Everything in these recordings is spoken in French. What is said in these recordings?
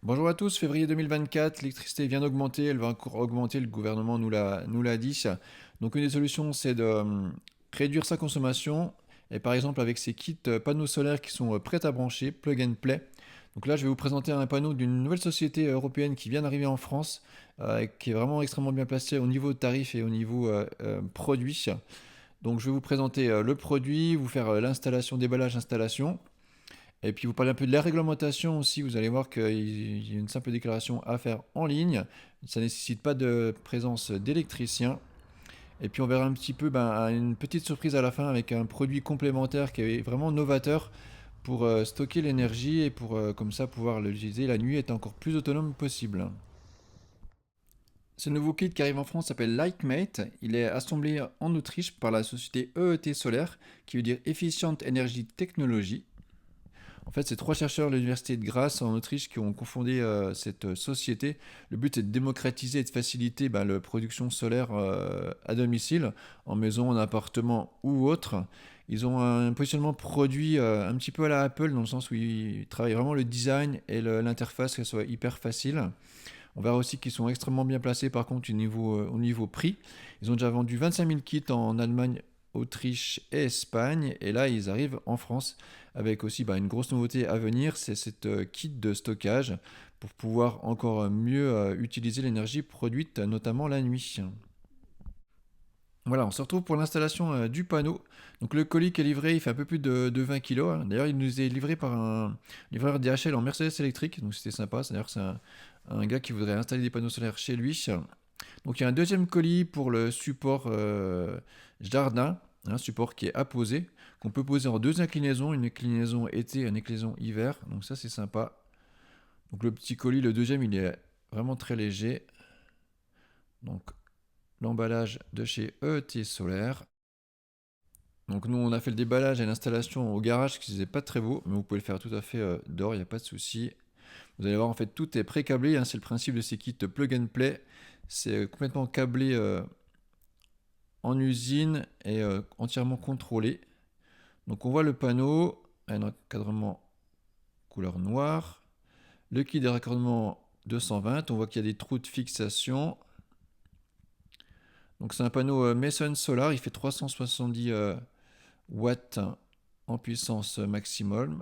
Bonjour à tous, février 2024, l'électricité vient d'augmenter, elle va encore augmenter, le gouvernement nous l'a dit. Donc une des solutions, c'est de réduire sa consommation, et par exemple avec ces kits panneaux solaires qui sont prêts à brancher, plug and play. Donc là, je vais vous présenter un panneau d'une nouvelle société européenne qui vient d'arriver en France, qui est vraiment extrêmement bien placée au niveau tarif et au niveau produit. Donc je vais vous présenter le produit, vous faire l'installation, déballage, installation. Et puis vous parlez un peu de la réglementation aussi, vous allez voir qu'il y a une simple déclaration à faire en ligne, ça ne nécessite pas de présence d'électricien. Et puis on verra un petit peu une petite surprise à la fin avec un produit complémentaire qui est vraiment novateur pour stocker l'énergie et pour comme ça pouvoir l'utiliser la nuit et être encore plus autonome possible. Ce nouveau kit qui arrive en France s'appelle Lightmate. Il est assemblé en Autriche par la société EET Solaire, qui veut dire Efficient Energy Technology. En fait, c'est trois chercheurs de l'université de Graz en Autriche qui ont confondé cette société. Le but est de démocratiser et de faciliter la production solaire à domicile, en maison, en appartement ou autre. Ils ont un positionnement produit un petit peu à la Apple, dans le sens où ils travaillent vraiment le design et l'interface, qu'elle soit hyper facile. On verra aussi qu'ils sont extrêmement bien placés par contre au niveau prix. Ils ont déjà vendu 25 000 kits en Allemagne, Autriche et Espagne. Et là, ils arrivent en France avec aussi une grosse nouveauté à venir, c'est cette kit de stockage pour pouvoir encore mieux utiliser l'énergie produite, notamment la nuit. Voilà, on se retrouve pour l'installation du panneau. Donc le colis qui est livré, il fait un peu plus de 20 kg. D'ailleurs, il nous est livré par un livreur DHL en Mercedes électrique, donc c'était sympa. C'est-à-dire que c'est un gars qui voudrait installer des panneaux solaires chez lui. Donc il y a un deuxième colis pour le support jardin, un support qui est apposé, qu'on peut poser en deux inclinaisons, une inclinaison été et une inclinaison hiver. Donc ça c'est sympa. Donc le petit colis, le deuxième, il est vraiment très léger. Donc l'emballage de chez ET Solaire. Donc nous on a fait le déballage et l'installation au garage qui faisait pas très beau, mais vous pouvez le faire tout à fait dehors, il n'y a pas de souci. Vous allez voir en fait tout est pré-câblé, hein, c'est le principe de ces kits plug and play. C'est complètement câblé en usine et entièrement contrôlé. Donc on voit le panneau, un encadrement couleur noire, le kit de raccordement 220, on voit qu'il y a des trous de fixation. Donc c'est un panneau Mason Solar, il fait 370 watts en puissance maximum.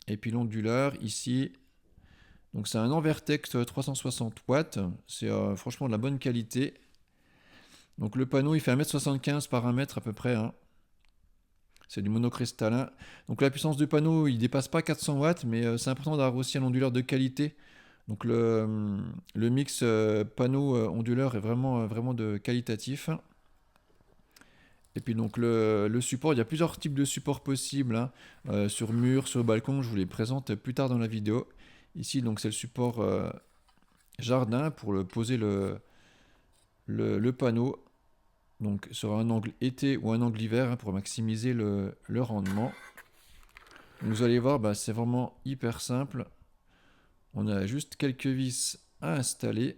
Et puis l'onduleur ici, donc c'est un Envertex 360 watts, c'est franchement de la bonne qualité. Donc le panneau il fait 1,75 m par 1 mètre à peu près, hein. C'est du monocristallin. Donc la puissance du panneau il dépasse pas 400 watts, mais c'est important d'avoir aussi un onduleur de qualité. Donc le mix panneau onduleur est vraiment de qualitatif. Et puis donc le support, il y a plusieurs types de supports possibles, hein, sur mur, sur balcon, je vous les présente plus tard dans la vidéo. Ici donc c'est le support jardin pour poser le panneau, donc sur un angle été ou un angle hiver, hein, pour maximiser le rendement. Vous allez voir, c'est vraiment hyper simple. On a juste quelques vis à installer.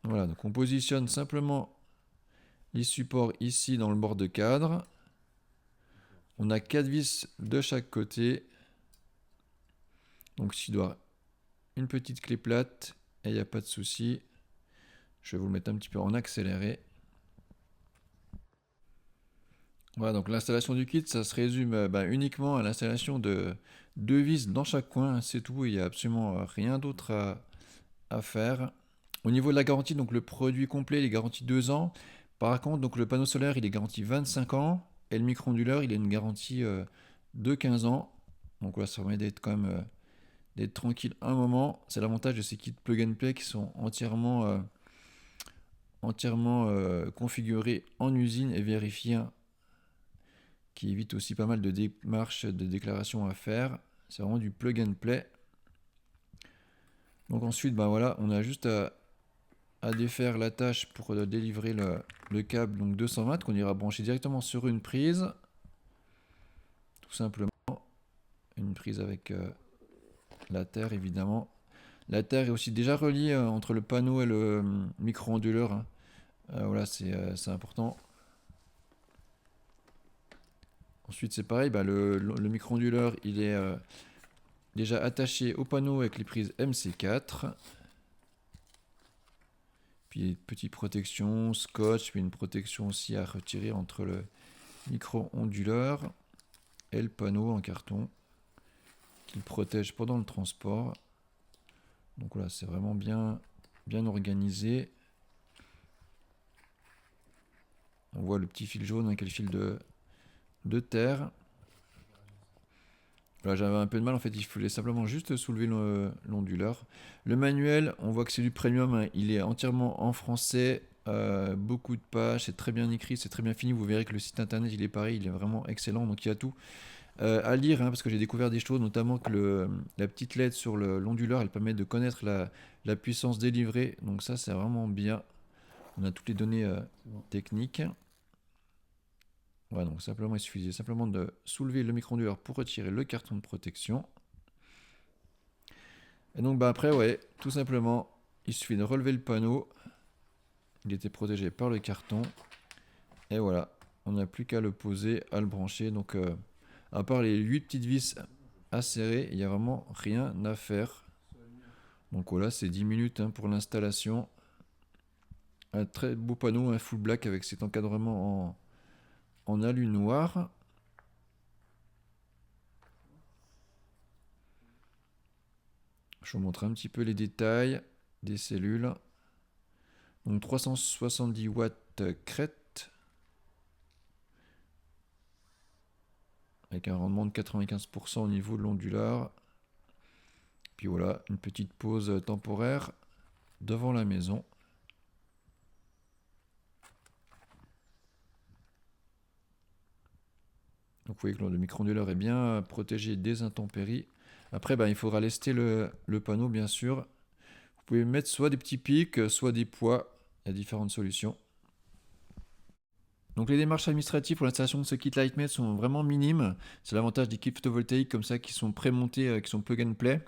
Voilà, donc on positionne simplement les supports ici dans le bord de cadre. On a 4 vis de chaque côté. Donc s'il doit une petite clé plate et il n'y a pas de souci. Je vais vous le mettre un petit peu en accéléré. Voilà, donc l'installation du kit, ça se résume uniquement à l'installation de deux vis dans chaque coin, c'est tout, il n'y a absolument rien d'autre à faire. Au niveau de la garantie, donc le produit complet, il est garanti 2 ans. Par contre, donc le panneau solaire, il est garanti 25 ans. Et le micro-onduleur, il a une garantie de 15 ans. Donc voilà, ça permet d'être quand même d'être tranquille un moment. C'est l'avantage de ces kits plug and play qui sont entièrement configurés en usine et vérifiés, hein, qui évite aussi pas mal de démarches de déclaration à faire. C'est vraiment du plug and play. Donc ensuite, voilà, on a juste à défaire la tâche pour délivrer le câble donc 220 qu'on ira brancher directement sur une prise. Tout simplement. Une prise avec la terre évidemment. La terre est aussi déjà reliée entre le panneau et le micro-onduleur, hein. Voilà, c'est important. Ensuite, c'est pareil, bah, le micro-onduleur, il est déjà attaché au panneau avec les prises MC4. Puis petite protection, scotch, puis une protection aussi à retirer entre le micro-onduleur et le panneau en carton qui le protège pendant le transport. Donc voilà, c'est vraiment bien, bien organisé. On voit le petit fil jaune avec le fil de terre. Voilà, j'avais un peu de mal, en fait, il fallait simplement juste soulever l'onduleur. Le manuel, on voit que c'est du premium, hein, il est entièrement en français, beaucoup de pages, c'est très bien écrit, c'est très bien fini. Vous verrez que le site internet, il est pareil, il est vraiment excellent, donc il y a tout à lire, hein, parce que j'ai découvert des choses, notamment que la petite LED sur l'onduleur, elle permet de connaître la puissance délivrée, donc ça, c'est vraiment bien. On a toutes les données techniques. Voilà, donc simplement, il suffisait simplement de soulever le micro-onduleur pour retirer le carton de protection. Et donc bah après, ouais, tout simplement, il suffit de relever le panneau. Il était protégé par le carton. Et voilà, on n'a plus qu'à le poser, à le brancher. Donc à part les 8 petites vis à serrer, il n'y a vraiment rien à faire. Donc voilà, c'est 10 minutes hein, pour l'installation. Un très beau panneau, un full black avec cet encadrement en alu noir. Je vous montre un petit peu les détails des cellules. Donc 370 watts crête avec un rendement de 95% au niveau de l'onduleur. Puis voilà, une petite pause temporaire devant la maison. Donc vous voyez que le micro-onduleur est bien protégé des intempéries. Après, il faudra lester le panneau, bien sûr. Vous pouvez mettre soit des petits pics, soit des poids. Il y a différentes solutions. Donc les démarches administratives pour l'installation de ce kit Lightmate sont vraiment minimes. C'est l'avantage des kits photovoltaïques comme ça qui sont pré-montés, qui sont plug and play.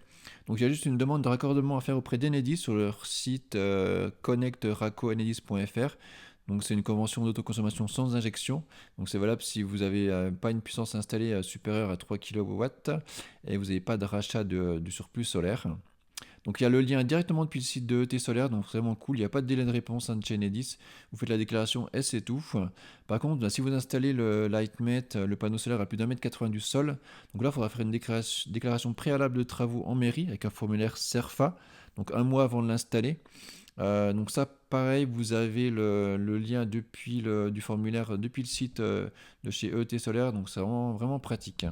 Donc il y a juste une demande de raccordement à faire auprès d'Enedis sur leur site connectracoenedis.fr. Donc c'est une convention d'autoconsommation sans injection. Donc c'est valable si vous n'avez pas une puissance installée supérieure à 3 kW et vous n'avez pas de rachat de surplus solaire. Donc il y a le lien directement depuis le site de ET Solaire, donc vraiment cool, il n'y a pas de délai de réponse de chez Enedis. Vous faites la déclaration et c'est tout. Par contre, si vous installez le Lightmate, le panneau solaire à plus d'1,80 m du sol, donc là il faudra faire une déclaration préalable de travaux en mairie avec un formulaire CERFA, donc un mois avant de l'installer. Donc ça, pareil, vous avez le lien du formulaire depuis le site de chez ET Solaire, donc c'est vraiment, vraiment pratique.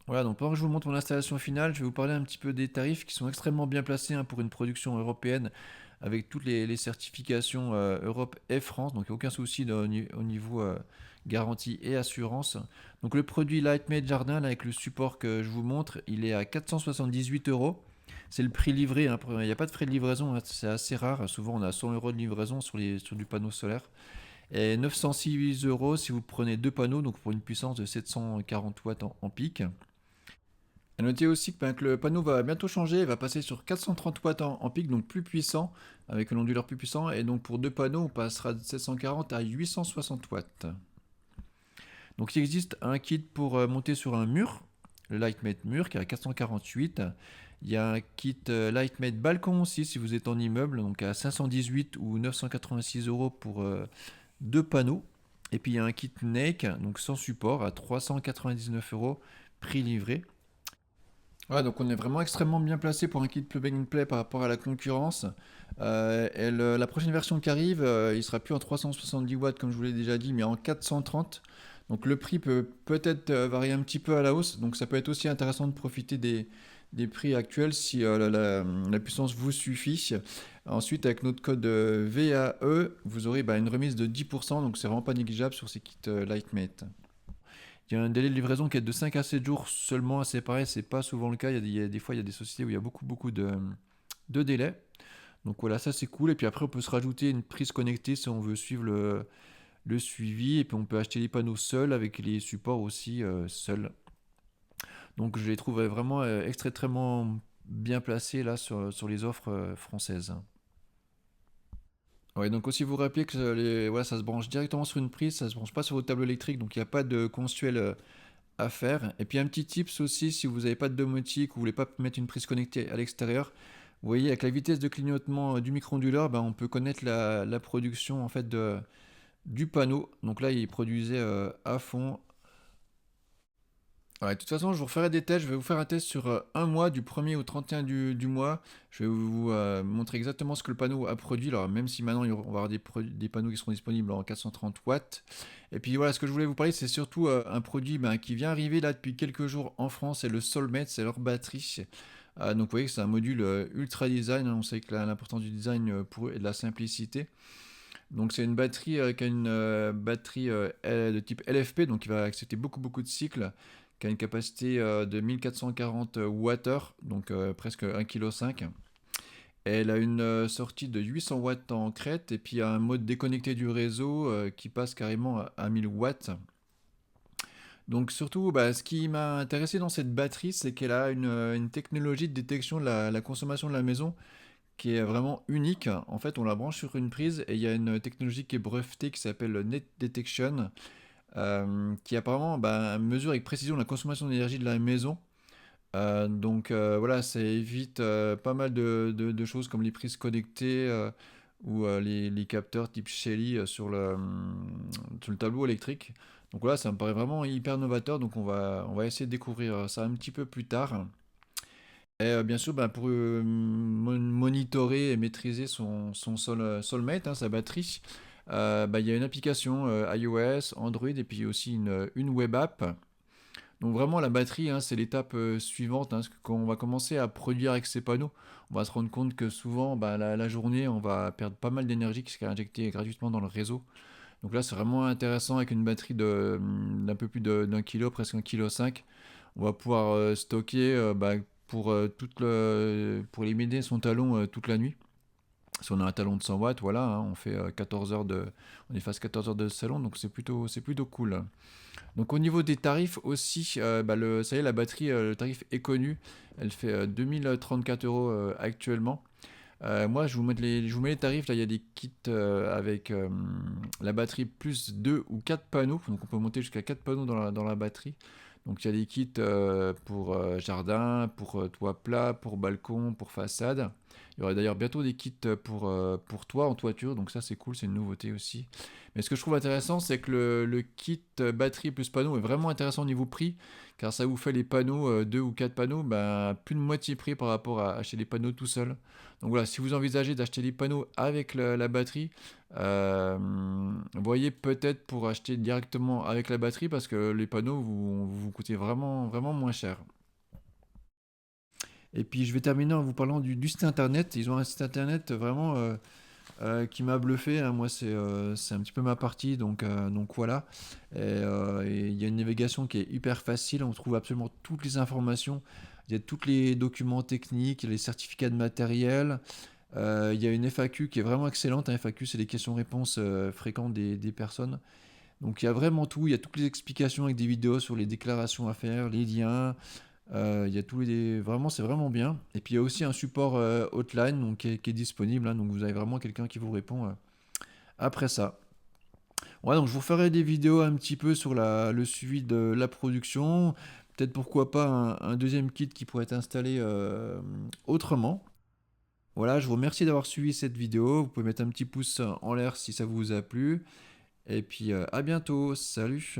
Voilà, donc pendant que je vous montre mon installation finale, je vais vous parler un petit peu des tarifs qui sont extrêmement bien placés hein, pour une production européenne avec toutes les certifications Europe et France, donc il n'y a aucun souci au niveau garantie et assurance. Donc le produit Lightmate Jardin, là, avec le support que je vous montre, il est à 478 euros. C'est le prix livré, hein, il n'y a pas de frais de livraison, hein, c'est assez rare. Souvent on a 100 euros de livraison sur du panneau solaire. Et 906 euros si vous prenez deux panneaux, donc pour une puissance de 740 watts en pic. À noter aussi que le panneau va bientôt changer, il va passer sur 430 watts en pic, donc plus puissant, avec un onduleur plus puissant, et donc pour deux panneaux, on passera de 740 à 860 watts. Donc il existe un kit pour monter sur un mur, le Lightmate mur, qui est à 448. Il y a un kit Lightmate balcon aussi, si vous êtes en immeuble, donc à 518 ou 986 euros pour deux panneaux. Et puis il y a un kit Nake, donc sans support, à 399 euros, prix livré. Ouais, donc on est vraiment extrêmement bien placé pour un kit plug and play par rapport à la concurrence. La prochaine version qui arrive, il sera plus en 370 watts comme je vous l'ai déjà dit, mais en 430. Donc le prix peut peut-être varier un petit peu à la hausse. Donc ça peut être aussi intéressant de profiter des prix actuels si la puissance vous suffit. Ensuite, avec notre code VAE, vous aurez une remise de 10%. Donc c'est vraiment pas négligeable sur ces kits Lightmate. Il y a un délai de livraison qui est de 5 à 7 jours seulement. C'est pareil, c'est pas souvent le cas. Des fois, il y a des sociétés où il y a beaucoup de délais. Donc voilà, ça c'est cool. Et puis après, on peut se rajouter une prise connectée si on veut suivre le suivi. Et puis on peut acheter les panneaux seuls avec les supports aussi seuls. Donc je les trouve vraiment extrêmement bien placés là sur les offres françaises. Ouais, donc aussi vous rappelez que voilà, ça se branche directement sur une prise, ça se branche pas sur votre tableau électrique, donc il n'y a pas de consuel à faire. Et puis un petit tips aussi, si vous n'avez pas de domotique ou vous voulez pas mettre une prise connectée à l'extérieur, vous voyez avec la vitesse de clignotement du micro-onduleur, ben, on peut connaître la production en fait du panneau. Donc là, il produisait à fond. Ouais, de toute façon, je vous referai des tests. Je vais vous faire un test sur un mois, du 1er au 31 du mois. Je vais vous montrer exactement ce que le panneau a produit. Alors, même si maintenant, on va avoir des panneaux qui seront disponibles en 430 watts. Et puis voilà, ce que je voulais vous parler, c'est surtout un produit ben, qui vient arriver là depuis quelques jours en France. C'est le Solmate, c'est leur batterie. Donc, vous voyez que c'est un module ultra design, hein. On sait que l'importance du design pour eux est de la simplicité. Donc, c'est une batterie qui a une batterie de type LFP, donc qui va accepter beaucoup de cycles, qui a une capacité de 1440 Wh, donc presque 1,5 kg. Elle a une sortie de 800 watts en crête et puis un mode déconnecté du réseau qui passe carrément à 1000 watts. Donc surtout, bah, ce qui m'a intéressé dans cette batterie, c'est qu'elle a une technologie de détection de la consommation de la maison qui est vraiment unique. En fait, on la branche sur une prise et il y a une technologie qui est brevetée qui s'appelle Net Detection, qui apparemment bah, mesure avec précision la consommation d'énergie de la maison. Donc voilà, ça évite pas mal de choses comme les prises connectées ou les capteurs type Shelly sur le tableau électrique. Donc voilà, ça me paraît vraiment hyper novateur. Donc on va essayer de découvrir ça un petit peu plus tard. Et bien sûr, bah, pour monitorer et maîtriser son Solmate, hein, sa batterie, bah, il y a une application iOS, Android et puis aussi une web app. Donc vraiment la batterie, hein, c'est l'étape suivante, hein, parce que quand on va commencer à produire avec ces panneaux, on va se rendre compte que souvent, bah, la journée, on va perdre pas mal d'énergie qui sera injectée gratuitement dans le réseau. Donc là, c'est vraiment intéressant avec une batterie d'un peu plus d'un kilo, presque 1,5 kg. On va pouvoir stocker bah, pour éliminer son talon toute la nuit. Si on a un talon de 100 watts, voilà, hein, on fait 14 heures on efface 14 heures de salon, donc c'est plutôt cool. Donc au niveau des tarifs aussi, bah, ça y est, la batterie, le tarif est connu. Elle fait 2034 euros actuellement. Moi, je vous mets les tarifs. Là, il y a des kits avec la batterie plus 2 ou 4 panneaux. Donc on peut monter jusqu'à 4 panneaux dans la batterie. Donc il y a des kits pour jardin, pour toit plat, pour balcon, pour façade. Il y aura d'ailleurs bientôt des kits pour toit en toiture. Donc ça c'est cool, c'est une nouveauté aussi. Mais ce que je trouve intéressant, c'est que le kit batterie plus panneau est vraiment intéressant au niveau prix. Car ça vous fait les panneaux, 2 ou 4 panneaux, bah, plus de moitié prix par rapport à acheter les panneaux tout seul. Donc voilà, si vous envisagez d'acheter les panneaux avec la batterie, euh, voyez peut-être pour acheter directement avec la batterie parce que les panneaux vous coûter vraiment moins cher. Et puis je vais terminer en vous parlant du site internet. Ils ont un site internet vraiment qui m'a bluffé, hein. Moi, c'est un petit peu ma partie, donc voilà. Et il y a une navigation qui est hyper facile. On trouve absolument toutes les informations. Il y a tous les documents techniques, les certificats de matériel. Il y a une FAQ qui est vraiment excellente. Un FAQ, c'est les questions-réponses fréquentes des personnes. Donc il y a vraiment tout. Il y a toutes les explications avec des vidéos sur les déclarations à faire, les liens. Il y a tous les... Vraiment, c'est vraiment bien. Et puis il y a aussi un support hotline donc, qui est disponible, hein. Donc vous avez vraiment quelqu'un qui vous répond après ça. Ouais, donc je vous ferai des vidéos un petit peu sur le suivi de la production. Peut-être pourquoi pas un deuxième kit qui pourrait être installé autrement. Voilà, je vous remercie d'avoir suivi cette vidéo. Vous pouvez mettre un petit pouce en l'air si ça vous a plu. Et puis à bientôt. Salut!